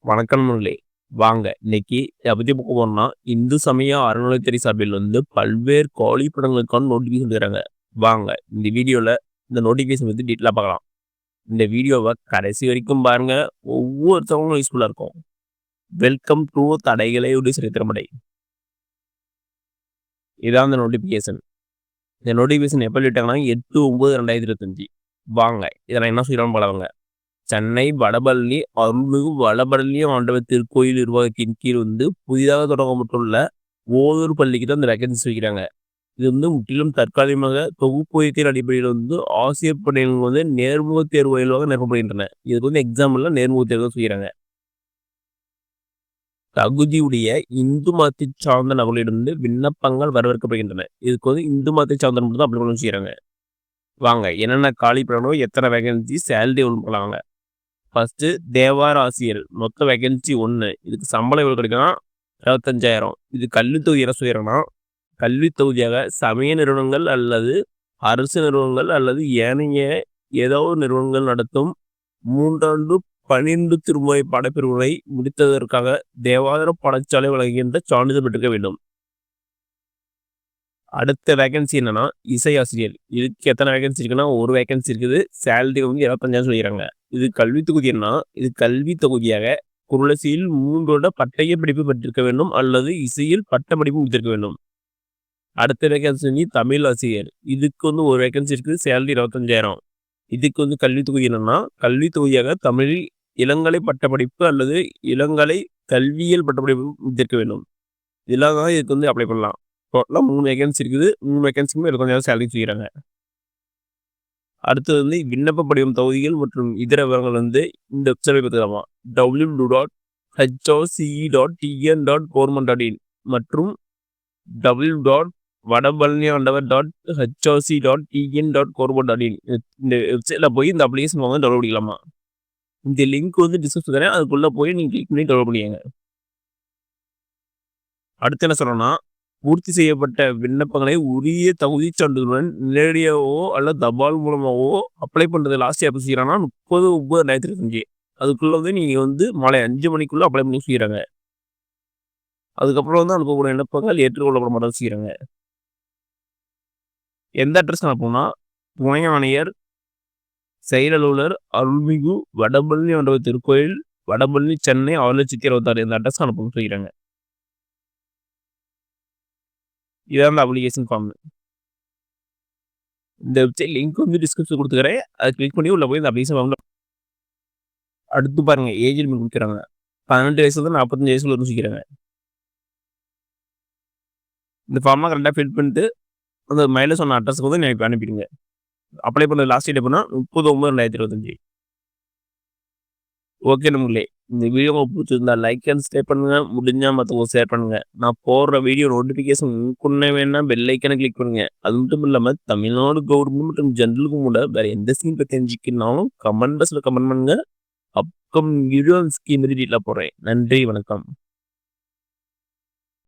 வணக்கம் நண்பர்களே. வாங்க இன்னைக்கு எத பத்தி பார்க்க போறோம்னா, இந்து சமய அறநிலையத்துறை சார்பில் பல்வேறு காலி படங்களுக்கான நோட்டிஃபிகேஷன் தராங்க. வாங்க இந்த வீடியோல இந்த நோட்டிஃபிகேஷன் பத்தி டீட்டெயிலா பார்க்கலாம். இந்த வீடியோவ கடைசி வரைக்கும் பாருங்க. ஒவ்வொருத்தவங்களும் யூஸ்ஃபுல்லா இருக்கும். வெல்கம் டூ தடைகளை உடைய சரித்திரமடை. இதான் இந்த நோட்டிஃபிகேஷன். இந்த நோட்டிஃபிகேஷன் எப்ப விட்டாங்கன்னா 8/9/2025. வாங்க இதெல்லாம் என்ன சொல்லிடலாம் பார்க்கலாங்க. சென்னை வடபழனி அருள்மிகு வடபழனி ஆண்டவர் திருக்கோயில் நிர்வாகத்தின் கீழ் புதிதாக தொடங்கப்பட்டுள்ள ஓதூர் பள்ளிக்கு தான் இந்த வேகன்சி வைக்கிறாங்க. இது முற்றிலும் தற்காலிகமாக தொகுப்பூதியத்தின் அடிப்படையில் ஆசிரியர் பணிகள் நேர்முக தேர்வு வாயிலாக நிரப்பப்படுகின்றன. இதுக்கு எக்ஸாம் எல்லாம் நேர்முக தேர்வு செய்கிறாங்க. தகுதியுடைய இந்து மதத்தை சார்ந்த நபர்களிடம் விண்ணப்பங்கள் வரவேற்கப்படுகின்றன. இதுக்கு இந்து மதத்தை சார்ந்த நபர் தான் அப்படி செய்யறாங்க. வாங்க என்னென்ன காலி பண்ணணும், எத்தனை வேகன்சி, சேலரி எவ்வளவு பண்ணலாங்க. ஃபர்ஸ்ட் தேவார ஆசிரியர் மொத்த வேகன்சி 1. இதுக்கு சம்பளம் எவ்வளோ கிடைக்குன்னா 25,000. இது கல்வி தொகுதி என்ன சொல்லிடுறோன்னா, கல்வி தொகுதியாக சமய நிறுவனங்கள் அல்லது அரசு நிறுவனங்கள் அல்லது ஏனைய ஏதோ நிறுவனங்கள் நடத்தும் 3ஆண்டு 12 திருமுறை பாடப்பிரிவுகளை முடித்ததற்காக தேவார பாடசாலை வழங்குகின்ற சான்றிதழ் பெற்றிருக்க வேண்டும். அடுத்த வேகன்சி என்னன்னா இசை ஆசிரியர். இதுக்கு எத்தனை வேகன்சி இருக்குன்னா ஒரு வேகன்சி இருக்குது. சேலரி 25,000 சொல்லிடுறாங்க. இது கல்வி தொகுதி என்ன, இது கல்வி தொகுதியாக குருலசியில் 3 வருட பட்டய படிப்பு பெற்றிருக்க வேண்டும் அல்லது இசையில் பட்ட படிப்பு முடித்திருக்க வேண்டும். அடுத்த வேகன்சி தமிழ் ஆசிரியர். இதுக்கு ஒரு வேகன்சி இருக்குது. சேலரி 25,000. இதுக்கு கல்வி தொகுதி என்னன்னா, கல்வி தொகுதியாக தமிழில் இளங்கலை பட்ட படிப்பு அல்லது இளங்கலை கல்வியியல் பட்டப்படிப்பு முடித்திருக்க வேண்டும். இதெல்லாம் தான் இதுக்கு அப்ளை பண்ணலாம். டோட்டலாக 3 வேகன்சி இருக்குது. 3 வேகன்சிக்குமே 25,000 சேலரி செய்கிறாங்க. அடுத்தது விண்ணப்ப படிவம் தொகுதிகள் மற்றும் இதர விவரங்கள் இந்த வெப்சைட் பார்த்துக்கலாமா. www.hoce.tn.government.in மற்றும் www.vadapalaniandava.hoce.tn.government.in இந்த வெப்சைட்ல போய் இந்த அப்ளிகேஷன் டவுன்லோட் பண்ணிக்கலாமா. இந்த லிங்க் டிஸ்கிரிப்ஷன் தரேன். அதுக்குள்ள போய் நீங்க கிளிக் பண்ணி டவுன்லோட் பண்ணிக்கங்க. அடுத்து என்ன சொல்றோம்னா, பூர்த்தி செய்யப்பட்ட விண்ணப்பங்களை உரிய தகுதி சான்றிதழுடன் நேரடியாகவோ அல்லது தபால் மூலமாகவோ அப்ளை பண்ணுறது லாஸ்ட் எப்போ செய்யறாங்கன்னா 30/9/2025. அதுக்குள்ள நீங்க மாலை 5 மணிக்குள்ள அப்ளை பண்ணி செய்யறாங்க. அதுக்கப்புறம் அனுப்பக்கூடிய விண்ணப்பங்கள் ஏற்றுக்கொள்ளப்பட மாட்டாங்க செய்யறாங்க. எந்த அட்ரஸ் அனுப்பணும்னா, துணை ஆணையர் செயல் அலுவலர் அருள்மிகு வடபழனி ஆண்டவர் திருக்கோயில் வடபழனி சென்னை 6,26,000 இந்த அட்ரஸ் அனுப்பணும் செய்யறாங்க. இதான் அப்ளிகேஷன் ஃபார்ம். இந்த வெப்சைட் லிங்க் டிஸ்கிரிப்ஷன் கொடுத்துக்கிறேன். அதை கிளிக் பண்ணி உள்ள போய் இந்த அப்ளிகேஷன் ஃபார்ம்ல அடுத்து பாருங்க ஏஜ் லிமிட் கொடுக்குறாங்க. 18 வயசுல 45 வயசுல யோசிக்கிறாங்க. இந்த ஃபார்ம்லாம் கரெக்டாக ஃபில் பண்ணிட்டு அந்த மேலே சொன்ன அட்ரஸுக்கு எனக்கு அனுப்பிடுங்க. அப்ளை பண்ண லாஸ்ட் டேட் எப்படின்னா 30/9/2025. ஓகே நண்பர்களே, இந்த வீடியோ உங்களுக்கு பிடிச்சிருந்தா லைக் அண்ட் ஷேர் பண்ணுங்க. முடிஞ்சா மற்றவங்க ஷேர் பண்ணுங்க. நான் போடுற வீடியோ நோட்டிஃபிகேஷன் முன்னே வேணா பெல் ஐக்கனை கிளிக் பண்ணுங்க. அது மட்டும் இல்லாமல் தமிழ்நாடு கவர்மெண்ட் மற்றும் ஜென்ரலுக்கும் கூட வேற எந்த ஸ்கீம் பற்றி தெரிஞ்சுக்கனாலும் கமெண்ட் பாக்ஸில் கமெண்ட் பண்ணுங்க. அப்கமிங் வீடியோ ஸ்கீம் டீட்டெயிலாக போடுறேன். நன்றி, வணக்கம்.